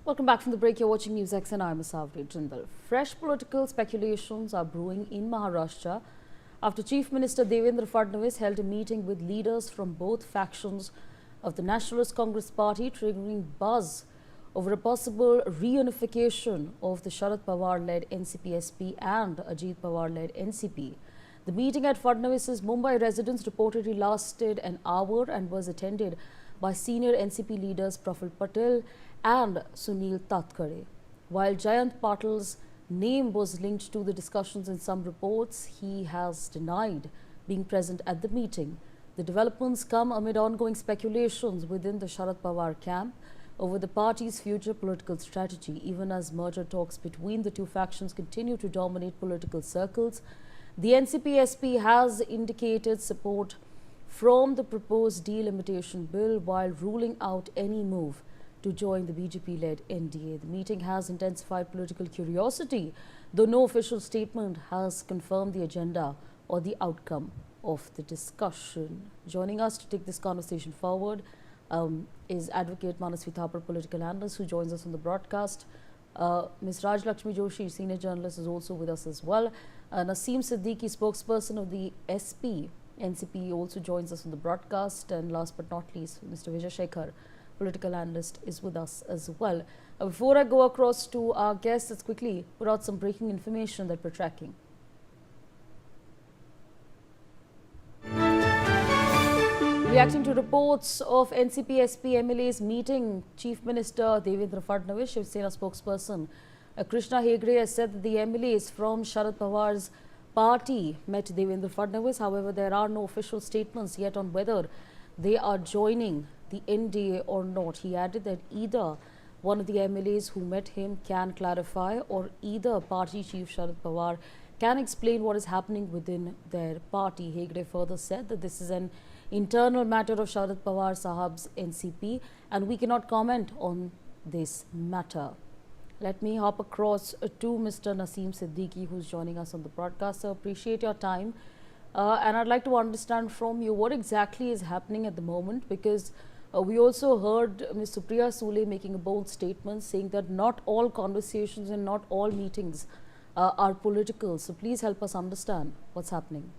Welcome back from the break. You're watching NewsX and I'm Jindal. Fresh political speculations are brewing in Maharashtra after Chief Minister Devendra Fadnavis held a meeting with leaders from both factions of the Nationalist Congress Party, triggering buzz over a possible reunification of the Sharad Pawar-led NCP-SP and Ajit Pawar-led NCP. The meeting at Fadnavis's Mumbai residence reportedly lasted an hour and was attended by senior NCP leaders Praful Patel and Sunil Tatkare. While Jayant Patil's name was linked to the discussions in some reports, he has denied being present at the meeting. The developments come amid ongoing speculations within the Sharad Pawar camp over the party's future political strategy, even as merger talks between the two factions continue to dominate political circles. The NCP-SP has indicated support from the proposed delimitation bill while ruling out any move to join the BJP-led NDA. The meeting has intensified political curiosity, though no official statement has confirmed the agenda or the outcome of the discussion. Joining us to take this conversation forward is Advocate Manasvi Thapar, political analyst, who joins us on the broadcast. Ms. Raj Lakshmi Joshi, senior journalist, is also with us as well. Naseem Siddiqui, spokesperson of the SP NCP, also joins us on the broadcast. And last but not least, Mr. Vijay Shekhar, political analyst, is with us as well. Before I go across to our guests, let's quickly put out some breaking information that we're tracking. Reacting to reports of NCP-SP MLAs meeting Chief Minister Devendra Fadnavis, Shiv Sena spokesperson Krishna Hegde has said that the MLAs from Sharad Pawar's party met Devendra Fadnavis. However, there are no official statements yet on whether they are joining the NDA or not. He added that either one of the MLAs who met him can clarify, or either party chief Sharad Pawar can explain what is happening within their party. Hegde further said that this is an internal matter of Sharad Pawar Sahab's NCP and we cannot comment on this matter. Let me hop across to Mr. Naseem Siddiqui, who's joining us on the broadcast. Sir, appreciate your time. And I'd like to understand from you what exactly is happening at the moment, because we also heard Ms. Supriya Sule making a bold statement saying that not all conversations and not all meetings are political. So please help us understand what's happening.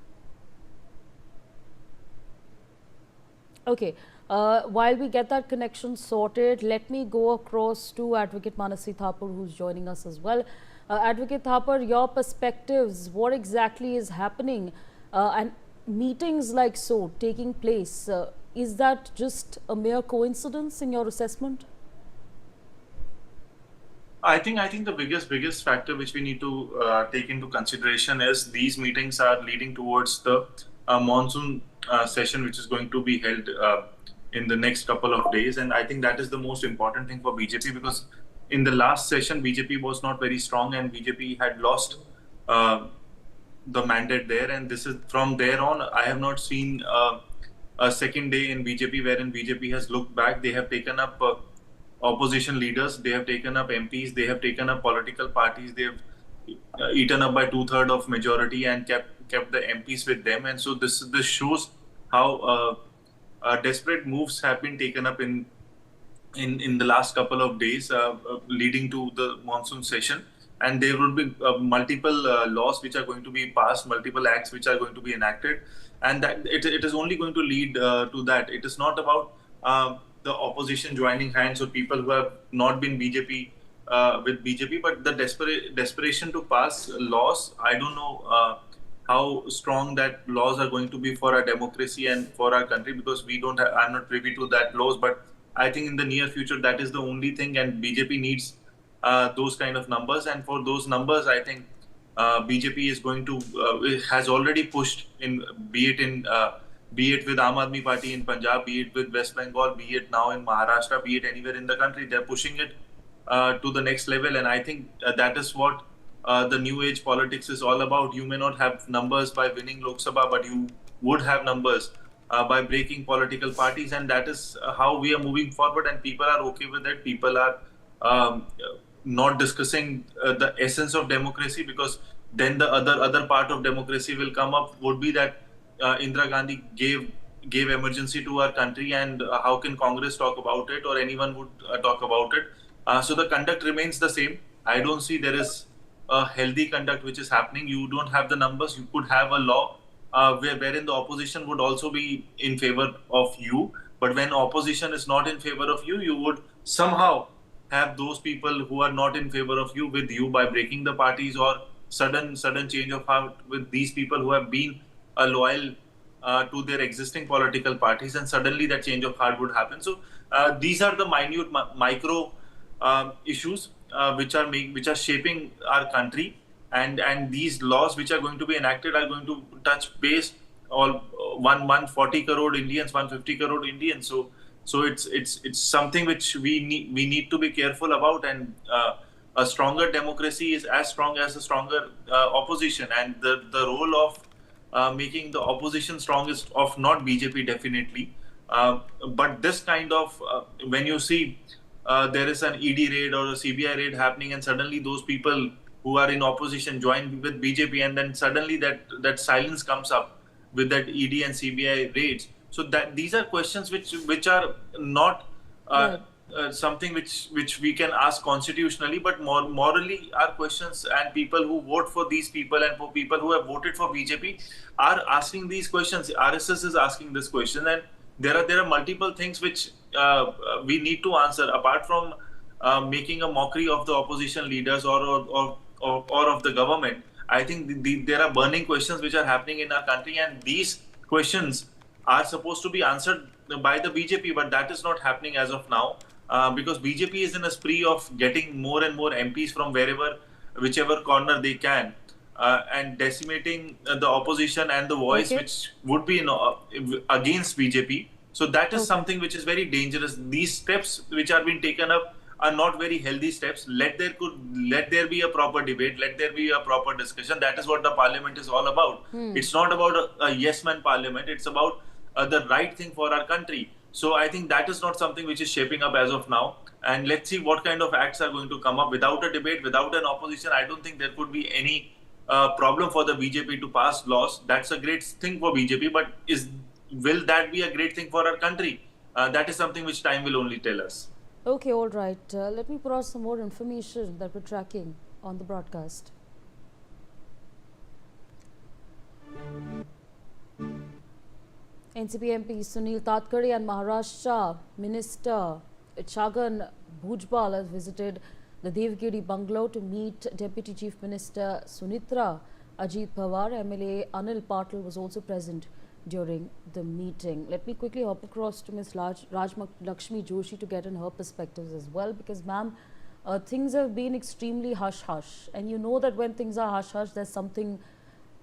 Okay, while we get that connection sorted, let me go across to Advocate Manasvi Thapar, who's joining us as well. Advocate Thapar, your perspectives, what exactly is happening? And meetings like so taking place, is that just a mere coincidence in your assessment? I think the biggest factor which we need to take into consideration is these meetings are leading towards the monsoon session, which is going to be held in the next couple of days. And I think that is the most important thing for BJP, because in the last session, BJP was not very strong and BJP had lost the mandate there. And this is from there on, I have not seen a second day in BJP wherein BJP has looked back. They have taken up opposition leaders, they have taken up MPs, they have taken up political parties, they have eaten up by 2/3 of majority and kept the MPs with them. And so this shows how desperate moves have been taken up in the last couple of days, leading to the monsoon session. And there will be multiple laws which are going to be passed, multiple acts which are going to be enacted, and that it is only going to lead to that. It is not about the opposition joining hands or people who have not been BJP with BJP, but the desperation to pass laws. I don't know how strong that laws are going to be for our democracy and for our country, because I'm not privy to that laws, but I think in the near future that is the only thing, and BJP needs those kind of numbers. And for those numbers, I think BJP is going to has already pushed in, be it with Aam Aadmi Party in Punjab, be it with West Bengal, be it now in Maharashtra, be it anywhere in the country, they're pushing it to the next level. And I think that is what the new age politics is all about. You may not have numbers by winning Lok Sabha, but you would have numbers by breaking political parties. And that is how we are moving forward. And people are okay with it. People are not discussing the essence of democracy, because then the other part of democracy will come up, would be that Indira Gandhi gave emergency to our country, and how can Congress talk about it, or anyone would talk about it? So the conduct remains the same. I don't see there is a healthy conduct which is happening. You don't have the numbers. You could have a law wherein the opposition would also be in favor of you. But when opposition is not in favor of you, you would somehow have those people who are not in favor of you with you by breaking the parties, or sudden change of heart with these people who have been loyal to their existing political parties, and suddenly that change of heart would happen. So these are the minute micro issues which are shaping our country, and these laws which are going to be enacted are going to touch base all 140 crore Indians, 150 crore Indians. So it's something which we need to be careful about, and a stronger democracy is as strong as a stronger opposition, and the role of making the opposition strong is of not BJP definitely, but this kind of when you see there is an ED raid or a CBI raid happening, and suddenly those people who are in opposition join with BJP, and then suddenly that silence comes up with that ED and CBI raids. So that these are questions which are not Right. something which we can ask constitutionally, but morally are questions, and people who vote for these people and for people who have voted for BJP are asking these questions. RSS is asking this question, and there are multiple things which we need to answer apart from making a mockery of the opposition leaders or of the government. I think there are burning questions which are happening in our country, and these questions are supposed to be answered by the BJP, but that is not happening as of now, because BJP is in a spree of getting more and more MPs from whichever corner they can, and decimating the opposition and the voice Okay. which would be against BJP. So that is Okay. something which is very dangerous. These steps which are being taken up are not very healthy steps. Let there be a proper debate. Let there be a proper discussion. That is what the parliament is all about. It's not about a yes man parliament. It's about the right thing for our country. So I think that is not something which is shaping up as of now. And let's see what kind of acts are going to come up without a debate, without an opposition. I don't think there could be any problem for the BJP to pass laws. That's a great thing for BJP, but will that be a great thing for our country? That is something which time will only tell us. Okay, all right. Let me put out some more information that we're tracking on the broadcast. NCP MP Sunil Tatkare and Maharashtra Minister Chagan Bhujbal has visited the Devgiri bungalow to meet Deputy Chief Minister Sunitra. Ajit Pawar, MLA Anil Patil was also present during the meeting. Let me quickly hop across to Ms. Lakshmi Joshi to get in her perspectives as well, because ma'am, things have been extremely hush-hush, and you know that when things are hush-hush, there's something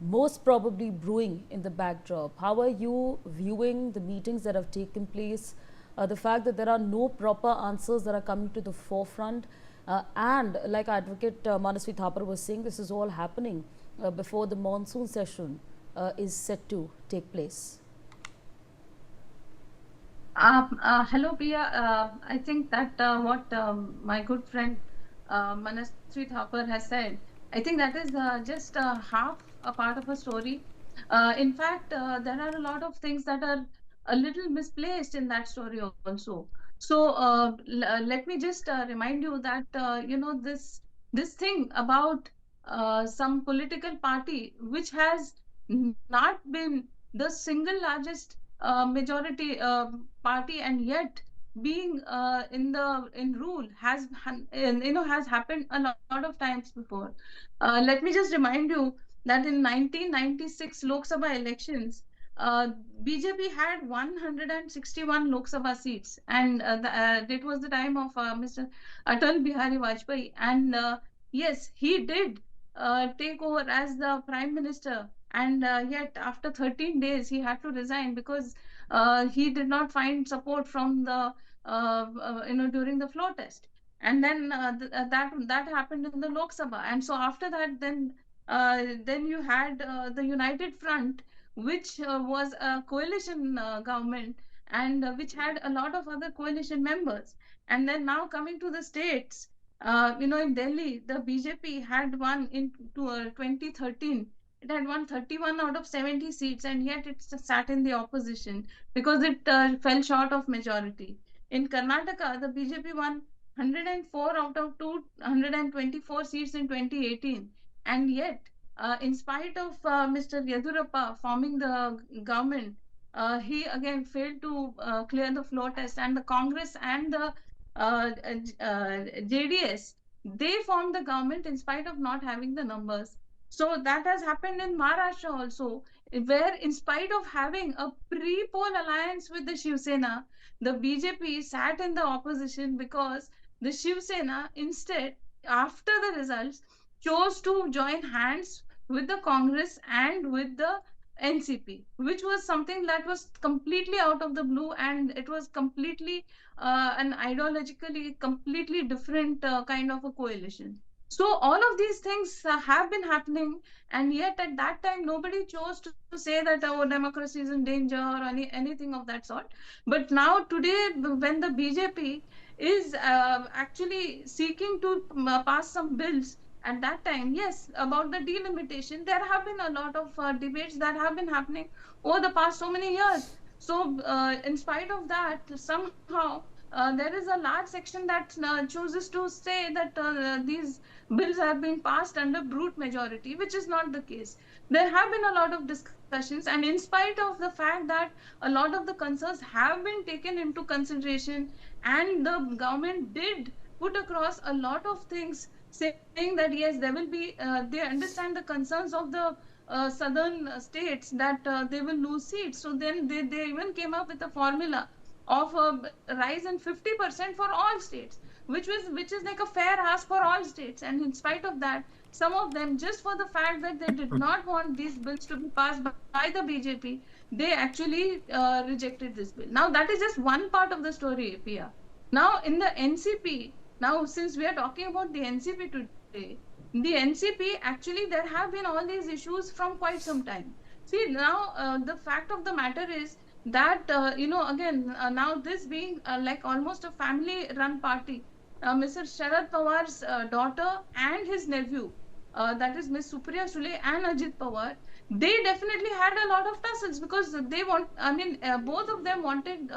most probably brewing in the backdrop. How are you viewing the meetings that have taken place, the fact that there are no proper answers that are coming to the forefront, and like Advocate Manasvi Thapar was saying, this is all happening before the monsoon session is set to take place? Hello, Priya. I think that what my good friend Manasvi Thapar has said, I think that is just half a part of a story. In fact, there are a lot of things that are a little misplaced in that story also. So let me just remind you that this thing about some political party which has not been the single largest majority party, and yet being in rule has happened a lot of times before. Let me just remind you that in 1996 Lok Sabha elections, uh, BJP had 161 Lok Sabha seats, and it was the time of Mr. Atal Bihari Vajpayee, and yes, he did take over as the prime minister, and yet after 13 days he had to resign because he did not find support from the during the floor test. And then that happened in the Lok Sabha, and so after that, then you had the United Front, which was a coalition government, and which had a lot of other coalition members. And then now coming to the states, in Delhi, the BJP had won in 2013. It had won 31 out of 70 seats, and yet it sat in the opposition because it fell short of majority. In Karnataka, the BJP won 104 out of 224 seats in 2018. And yet, in spite of Mr. Yedurappa forming the government, he again failed to clear the floor test. And the Congress and the JDS, they formed the government in spite of not having the numbers. So that has happened in Maharashtra also, where in spite of having a pre-poll alliance with the Shiv Sena, the BJP sat in the opposition because the Shiv Sena instead, after the results, chose to join hands with the Congress and with the NCP, which was something that was completely out of the blue, and it was completely an ideologically completely different kind of a coalition. So all of these things have been happening, and yet at that time nobody chose to say that democracy is in danger or anything of that sort. But now today, when the BJP is actually seeking to pass some bills, at that time, yes, about the delimitation, there have been a lot of debates that have been happening over the past so many years. So in spite of that, somehow there is a large section that chooses to say that these bills have been passed under brute majority, which is not the case. There have been a lot of discussions, and in spite of the fact that a lot of the concerns have been taken into consideration, and the government did put across a lot of things saying that yes, there will be they understand the concerns of the southern states, that they will lose seats. So then they even came up with a formula of a rise in 50% for all states, which is like a fair ask for all states. And in spite of that, some of them, just for the fact that they did not want these bills to be passed by the BJP, they actually rejected this bill. Now that is just one part of the story, Pia. Now in the NCP, now since we are talking about the NCP today, the NCP, actually there have been all these issues from quite some time. See, now the fact of the matter is that again, now this being like almost a family run party, Mr. Sharad Pawar's daughter and his nephew, that is Miss Supriya Sule and Ajit Pawar, they definitely had a lot of tussles, because they want, I mean, both of them wanted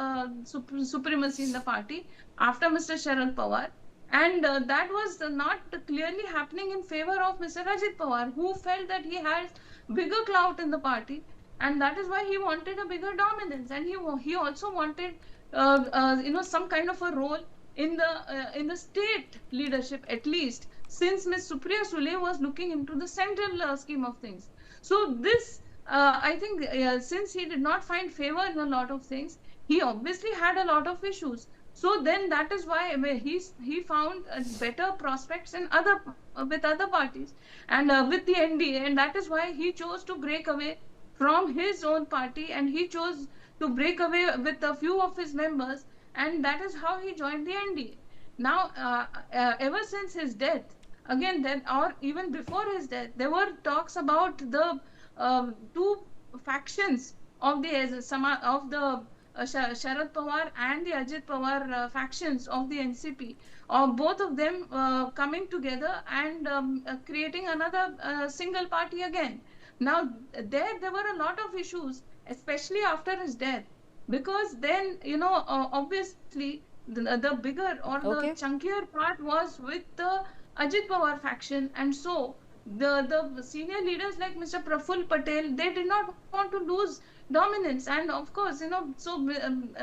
supremacy in the party after Mr. Sharad Pawar. And that was not clearly happening in favor of Mr. Ajit Pawar, who felt that he has bigger clout in the party, and that is why he wanted a bigger dominance. And he also wanted some kind of a role in the state leadership, at least, since Ms. Supriya Sule was looking into the central scheme of things. So this, I think, since he did not find favor in a lot of things, he obviously had a lot of issues. So then that is why he found better prospects in other with other parties, and with the NDA, and that is why he chose to break away from his own party, and he chose to break away with a few of his members, and that is how he joined the NDA. Now, ever since his death, again, then, or even before his death, there were talks about the two factions of the Sharad Pawar and the Ajit Pawar factions of the NCP, both of them coming together and creating another single party again. Now, there were a lot of issues, especially after his death, because then, obviously, the bigger or the Okay. chunkier part was with the Ajit Pawar faction, and so the senior leaders like Mr. Praful Patel, they did not want to lose dominance. And of course, so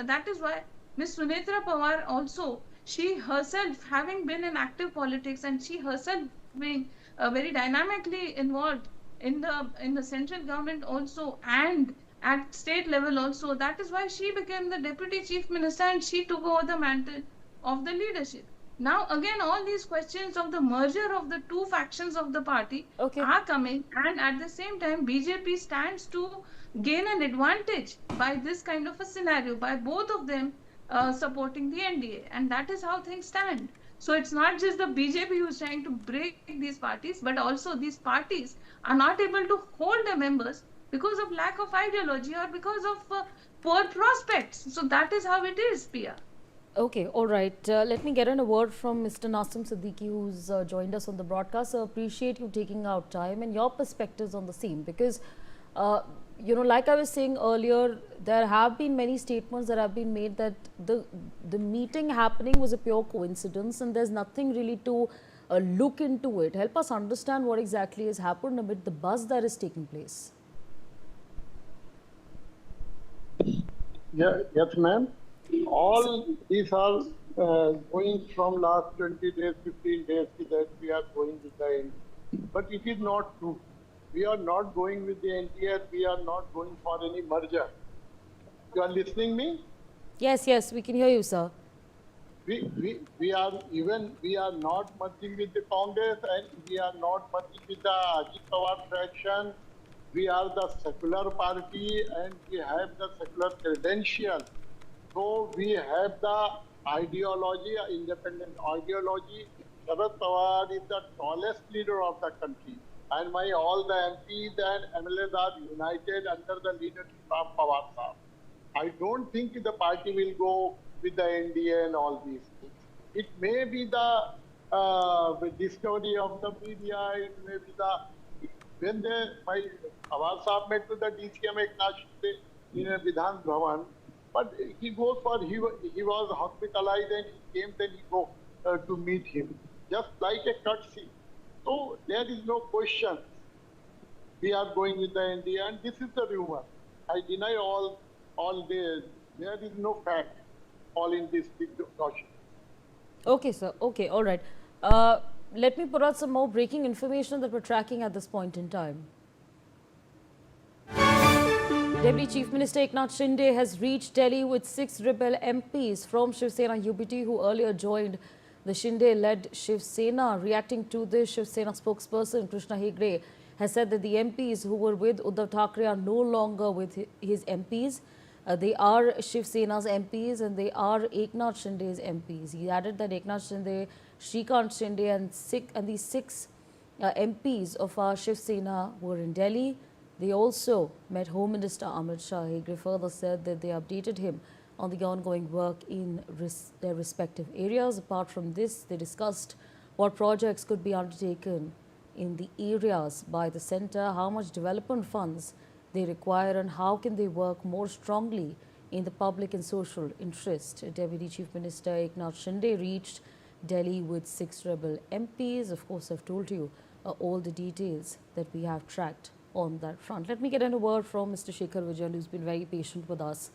that is why Miss Sunetra Pawar also, she herself having been in active politics, and she herself being very dynamically involved in the central government also, and at state level also, that is why she became the deputy chief minister, and she took over the mantle of the leadership. Now again, all these questions of the merger of the two factions of the party Okay. are coming, and at the same time BJP stands to gain an advantage by this kind of a scenario, by both of them supporting the NDA, and that is how things stand. So it's not just the BJP who's trying to break these parties, but also these parties are not able to hold their members because of lack of ideology or because of poor prospects. So that is how it is, Pia. Okay, all right. Let me get in a word from Mr. Nasim Siddiqui, who's joined us on the broadcast. I appreciate you taking out time and your perspectives on the same, because uh, like I was saying earlier, there have been many statements that have been made that the meeting happening was a pure coincidence, and there's nothing really to look into it. Help us understand what exactly has happened amid the buzz that is taking place. Yeah, yes, ma'am. All these are going from last 20 days, 15 days that we are going with the NDA. But it is not true. We are not going with the NDA. We are not going for any merger. You are listening me? Yes, yes, we can hear you, sir. We are not merging with the Congress, and we are not merging with the Ajit Pawar faction. We are the secular party, and we have the secular credential. So we have the ideology, independent ideology. Sharad Pawar is the tallest leader of the country, and all the MPs and MLAs are united under the leadership of Pawar Sahab. I don't think the party will go with the NDA and all these things. It may be the discovery of the media. It may be when Pawar Sahab met to the DCM Eknath Shinde in a Vidhan Bhavan, but he was hospitalized and he came, then he go to meet him, just like a courtesy. So there is no question. We are going with the NDA, and this is the rumor. I deny all this. There is no fact all in this big document. Okay, sir. Okay, all right. Let me put out some more breaking information that we're tracking at this point in time. Deputy Chief Minister Eknath Shinde has reached Delhi with 6 rebel MPs from Shiv Sena UBT who earlier joined the Shinde-led Shiv Sena. Reacting to this, Shiv Sena spokesperson Krishna Hegde has said that the MPs who were with Uddhav Thackeray are no longer with his MPs. They are Shiv Sena's MPs and they are Eknath Shinde's MPs. He added that Eknath Shinde, Shrikant Shinde and these 6 MPs of our Shiv Sena were in Delhi. They also met Home Minister Amit Shah. Hegde further said that they updated him on the ongoing work in their respective areas. Apart from this, they discussed what projects could be undertaken in the areas by the centre, how much development funds they require and how can they work more strongly in the public and social interest. Deputy Chief Minister Eknath Shinde reached Delhi with 6 rebel MPs. Of course, I've told you all the details that we have tracked on that front. Let me get in a word from Mr. Shekhar Vijay, who's been very patient with us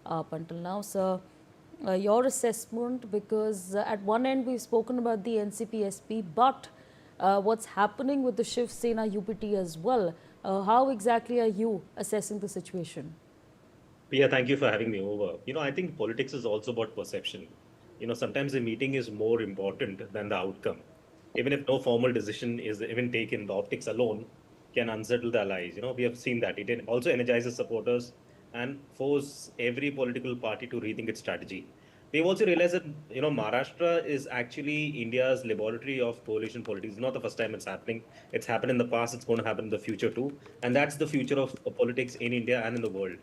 up until now. Sir, your assessment, because at one end we've spoken about the NCP SP, but what's happening with the Shiv Sena UPT as well. How exactly are you assessing the situation? Priya, thank you for having me over. I think politics is also about perception. Sometimes the meeting is more important than the outcome. Even if no formal decision is even taken, the optics alone can unsettle the allies. We have seen that. It also energizes supporters and force every political party to rethink its strategy. We've also realized that, Maharashtra is actually India's laboratory of coalition politics. It's not the first time it's happening. It's happened in the past. It's going to happen in the future too. And that's the future of politics in India and in the world.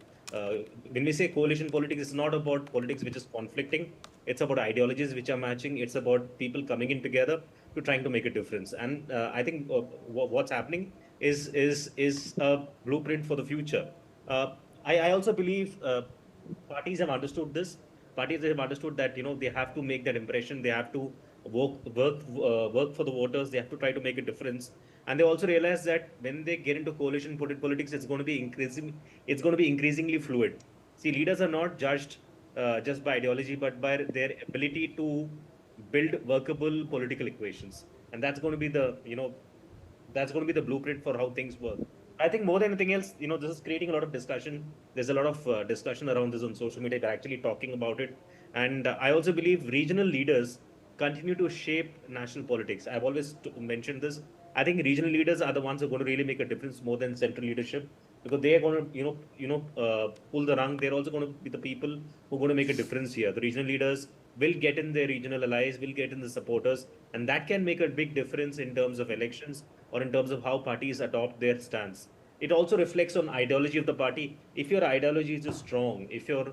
When we say coalition politics, it's not about politics which is conflicting. It's about ideologies which are matching. It's about people coming in together to trying to make a difference. And I think what's happening is a blueprint for the future. I also believe parties have understood this. Parties have understood that they have to make that impression. They have to work for the voters. They have to try to make a difference. And they also realize that when they get into coalition politics, it's going to be increasing. It's going to be increasingly fluid. See, leaders are not judged just by ideology, but by their ability to build workable political equations. And that's going to be the blueprint for how things work. I think more than anything else, this is creating a lot of discussion. There's a lot of discussion around this on social media. They're actually talking about it. And I also believe regional leaders continue to shape national politics. I've always mentioned this. I think regional leaders are the ones who are going to really make a difference more than central leadership, because they are going to, pull the rung. They're also going to be the people who are going to make a difference here. The regional leaders will get in their regional allies, will get in the supporters, and that can make a big difference in terms of elections or in terms of how parties adopt their stance. It also reflects on ideology of the party. If your ideology is strong, if your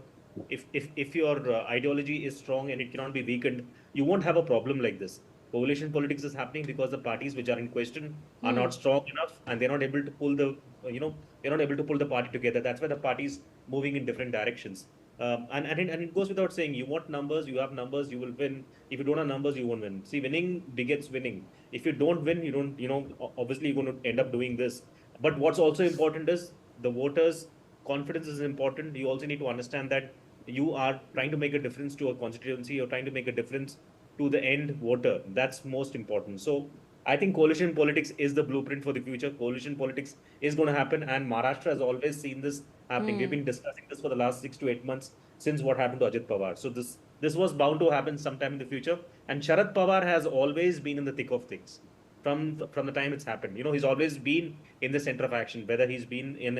ideology is strong and it cannot be weakened, you won't have a problem like this. Coalition politics is happening because the parties which are in question are not strong enough and they're not able to pull the you're not able to pull the party together. That's why the party's moving in different directions. And it goes without saying, you want numbers, you have numbers, you will win. If you don't have numbers, you won't win. See, winning begets winning. If you don't win, you don't, obviously you're going to end up doing this. But what's also important is the voters' confidence is important. You also need to understand that you are trying to make a difference to a constituency, you're trying to make a difference to the end voter. That's most important. So I think coalition politics is the blueprint for the future. Coalition politics is going to happen, and Maharashtra has always seen this happening. We've been discussing this for the last 6 to 8 months since what happened to Ajit Pawar. So this was bound to happen sometime in the future. And Sharad Pawar has always been in the thick of things from the time it's happened. He's always been in the center of action, whether he's been in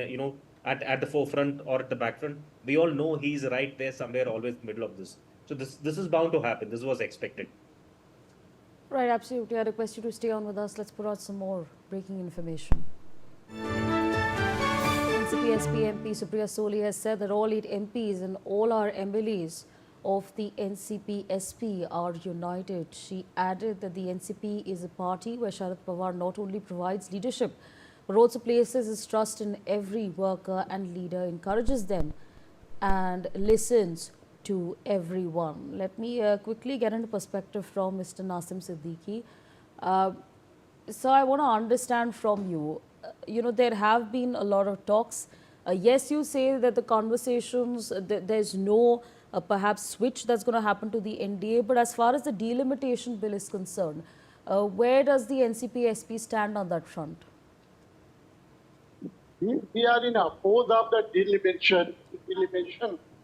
at the forefront or at the back front. We all know he's right there somewhere, always middle of this. So this is bound to happen. This was expected. Right, absolutely. I request you to stay on with us. Let's put out some more breaking information. NCP SP MP Supriya Soli has said that all 8 MPs and all our MLAs of the NCP SP are united. She added that the NCP is a party where Sharad Pawar not only provides leadership, but also places his trust in every worker and leader, encourages them and listens to everyone. Let me quickly get into perspective from Mr. Nasim Siddiqui. So I want to understand from you, there have been a lot of talks. Yes, you say that the conversations, there's no perhaps switch that's going to happen to the NDA, but as far as the delimitation bill is concerned, where does the NCP SP stand on that front? We are in oppose of the delimitation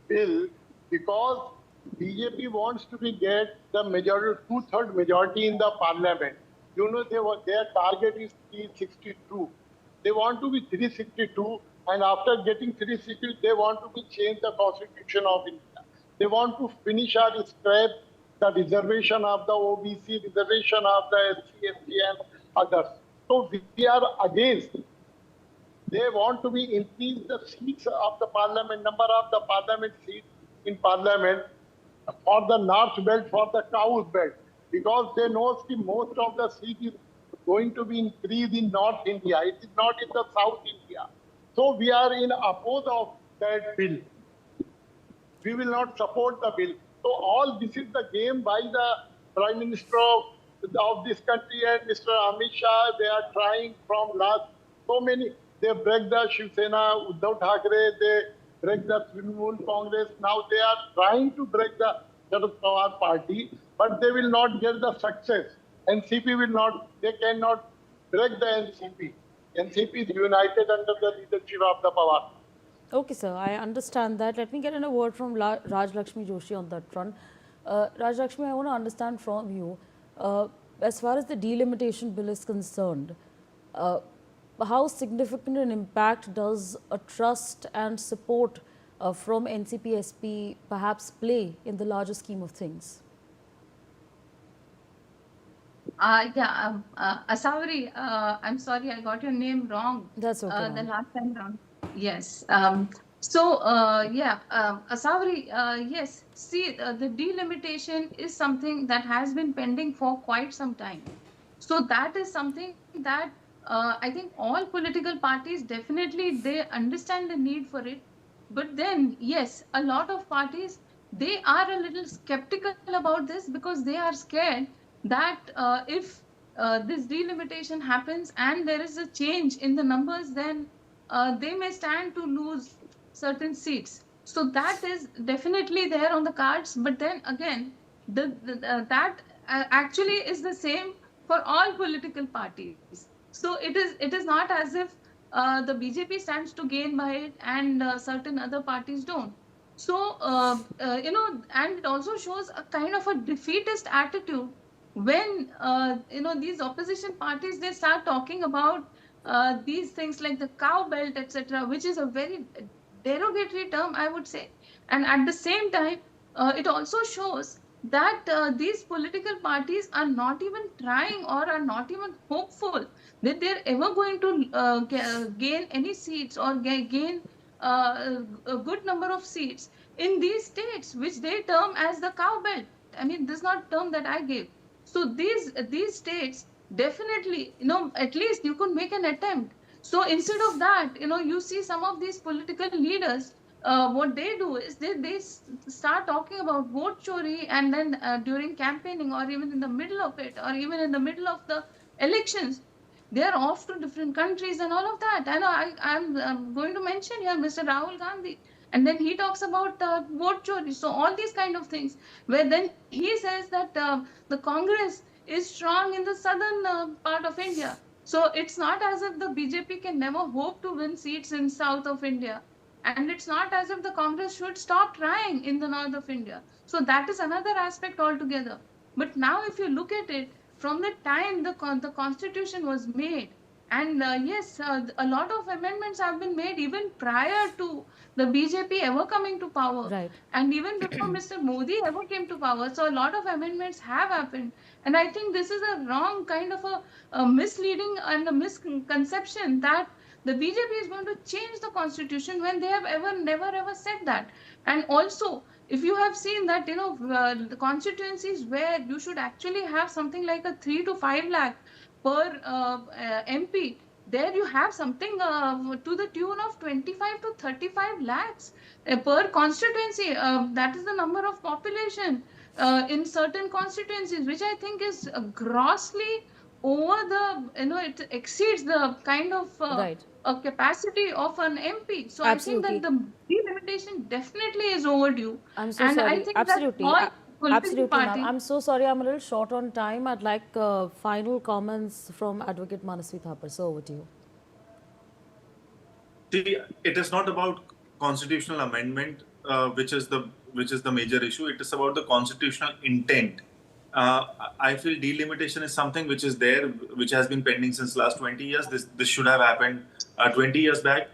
bill because BJP wants to get the majority, 2/3 majority in the parliament. Their target is 362. They want to be 362, and after getting 360, they want to change the constitution of India. They want to finish or scrap the reservation of the OBC, reservation of the SC, ST, and others. So we are against. They want to increase the seats of the parliament, number of the parliament seats in parliament for the north belt, for the south belt, because they know most of the seat is going to be increased in North India. It is not in the South India. So we are in oppose of that bill. We will not support the bill. So all this is the game by the Prime Minister of this country and Mr. Amit Shah. They are trying from last so many. They break the Shiv Sena, Uddhav Thackeray, they break the Trinamool Congress. Now they are trying to break the Sharad Pawar party, but they will not get the success. NCP will not, they cannot break the NCP. NCP is united under the leadership of the Pawar. Okay, sir, I understand that. Let me get in a word from Raj Lakshmi Joshi on that front. Raj Lakshmi, I want to understand from you, as far as the delimitation bill is concerned, how significant an impact does a trust and support from NCP SP perhaps play in the larger scheme of things? Asawari, I'm sorry, I got your name wrong. That's okay. The last time round. Yes. Asawari, yes. See, the delimitation is something that has been pending for quite some time. So that is something that I think all political parties definitely they understand the need for it. But then, yes, a lot of parties, they are a little skeptical about this because they are scared that if this delimitation happens and there is a change in the numbers, then they may stand to lose certain seats. So that is definitely there on the cards. But then again, that actually is the same for all political parties. So it is not as if the BJP stands to gain by it and certain other parties don't. So, and it also shows a kind of a defeatist attitude when, these opposition parties, they start talking about these things like the cow belt, etc., which is a very derogatory term, I would say. And at the same time, it also shows that these political parties are not even trying or are not even hopeful that they're ever going to gain any seats or gain a good number of seats in these states, which they term as the cow belt. I mean, this is not term that I gave. So these states definitely, at least you could make an attempt. So instead of that, you see some of these political leaders, what they do is they start talking about vote chori, and then during campaigning, or even in the middle of it, or even in the middle of the elections, they are off to different countries and all of that. I know I'm going to mention here Mr. Rahul Gandhi, and then he talks about vote chori. So all these kind of things, where then he says that the Congress is strong in the southern part of India. So it's not as if the BJP can never hope to win seats in south of India. And it's not as if the Congress should stop trying in the north of India. So that is another aspect altogether. But now, if you look at it, from the time the constitution was made, and yes, a lot of amendments have been made even prior to the BJP ever coming to power, Right. and even before Mr. Modi ever came to power. So a lot of amendments have happened, and I think this is a wrong kind of a misleading and a misconception that the BJP is going to change the constitution when they have never ever said that. And also, if you have seen that, the constituencies where you should actually have something like a 3 to 5 lakh per MP, there you have something to the tune of 25 to 35 lakhs per constituency. That is the number of population in certain constituencies, which I think is grossly over it exceeds the kind of Right. a capacity of an MP. So I think that Absolutely. the delimitation definitely is overdue. I'm so And I sorry. think that Absolutely. all political Absolutely, ma'am. parties. I'm so sorry. I'm a little short on time. I'd like final comments from Advocate Manasvi Thapar. So over to you. See, it is not about constitutional amendment, which is the major issue. It is about the constitutional intent. I feel delimitation is something which is there, which has been pending since last 20 years. This should have happened 20 years back.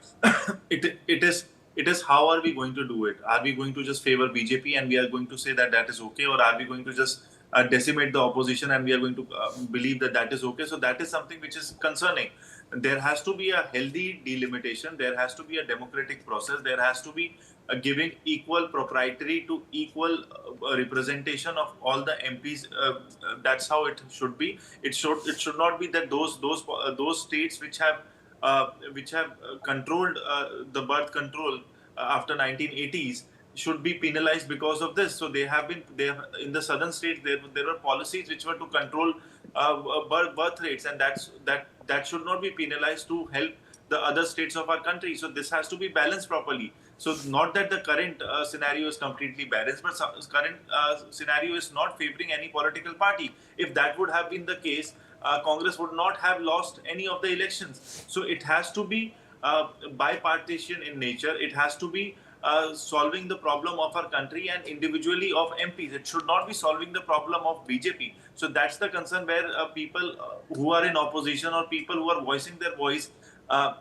it is how are we going to do it? Are we going to just favor BJP and we are going to say that that is okay, or are we going to just decimate the opposition and we are going to believe that that is okay? So that is something which is concerning. There has to be a healthy delimitation. There has to be a democratic process. There has to be giving equal proprietary to equal representation of all the MPs. That's how it should be. It should not be that those states which have controlled the birth control after 1980s should be penalized because of this. So they have in the southern states there were policies which were to control birth rates, and that should not be penalized to help the other states of our country. So this has to be balanced properly. So not that the current scenario is completely balanced, but current scenario is not favoring any political party. If that would have been the case, Congress would not have lost any of the elections. So it has to be bipartisan in nature. It has to be solving the problem of our country and individually of MPs. It should not be solving the problem of BJP. So that's the concern where people who are in opposition or people who are voicing their voice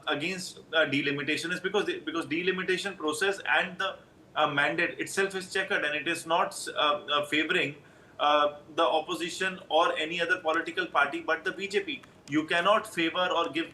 against delimitation is because delimitation process and the mandate itself is checkered, and it is not favoring the opposition or any other political party but the BJP. You cannot favor or give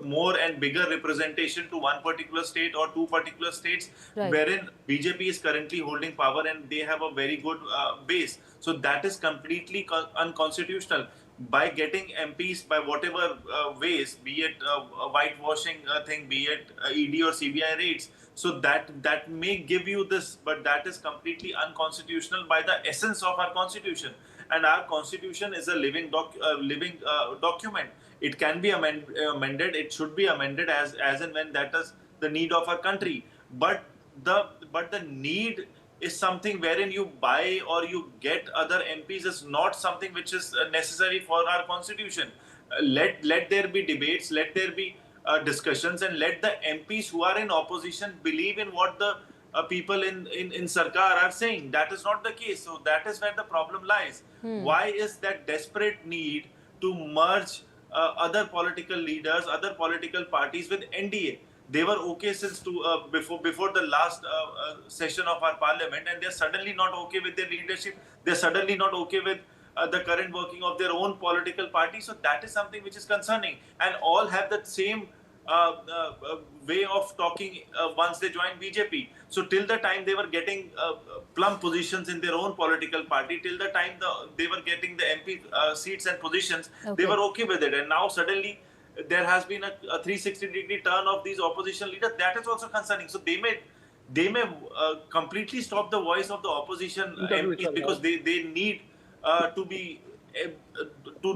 more and bigger representation to one particular state or two particular states, Right. wherein BJP is currently holding power and they have a very good base. So that is completely unconstitutional. By getting MPs by whatever ways, be it a whitewashing thing, be it ED or CBI raids, so that may give you this, but that is completely unconstitutional by the essence of our constitution. And our constitution is a living document. It can be amended. It should be amended as and when that is the need of our country. But the need is something wherein you buy or you get other MPs is not something which is necessary for our constitution. Let there be debates. Let there be discussions, and let the MPs who are in opposition believe in what the people in Sarkar are saying. That is not the case. So that is where the problem lies. Why is that desperate need to merge other political leaders, other political parties with NDA? They were okay since before the last session of our parliament, and they're suddenly not okay with their leadership. They're suddenly not okay with the current working of their own political party. So that is something which is concerning, and all have that same way of talking once they joined BJP. So till the time they were getting plum positions in their own political party, till the time they were getting the MP seats and positions, they Okay. were okay with it. And now suddenly there has been a 360-degree turn of these opposition leaders. That is also concerning. So they may completely stop the voice of the opposition MPs because they need to be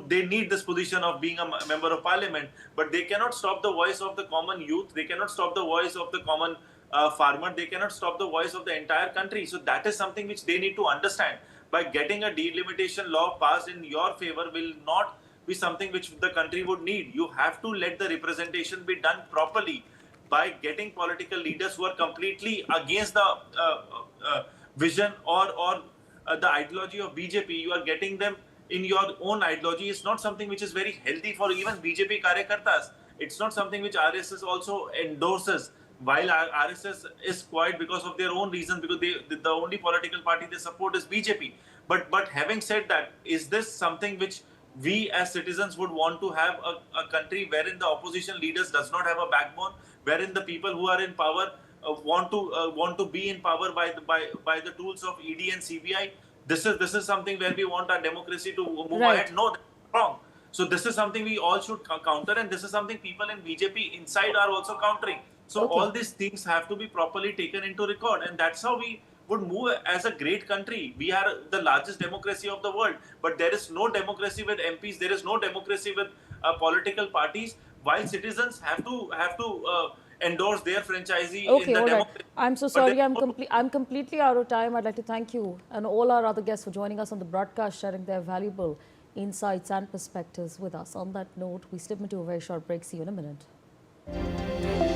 they need this position of being a member of parliament, but they cannot stop the voice of the common youth. They cannot stop the voice of the common farmer. They cannot stop the voice of the entire country. So that is something which they need to understand. By getting a delimitation law passed in your favor will not be something which the country would need. You have to let the representation be done properly by getting political leaders who are completely against the vision or the ideology of BJP. You are getting them in your own ideology. Is not something which is very healthy for even BJP karyakartas. It's not something which RSS also endorses. While RSS is quiet because of their own reasons, because the only political party they support is BJP. But having said that, is this something which we as citizens would want to have a country wherein the opposition leaders does not have a backbone, wherein the people who are in power want to be in power by the tools of ED and CBI? This is something where we want our democracy to move ahead. No, that's wrong. So this is something we all should counter, and this is something people in BJP inside are also countering. So all these things have to be properly taken into record, and that's how we would move as a great country. We are the largest democracy of the world, but there is no democracy with MPs. There is no democracy with political parties. While citizens have to endorse their franchisee in the democracy. I'm so sorry. I'm completely out of time. I'd like to thank you and all our other guests for joining us on the broadcast, sharing their valuable insights and perspectives with us. On that note, we step into a very short break. See you in a minute.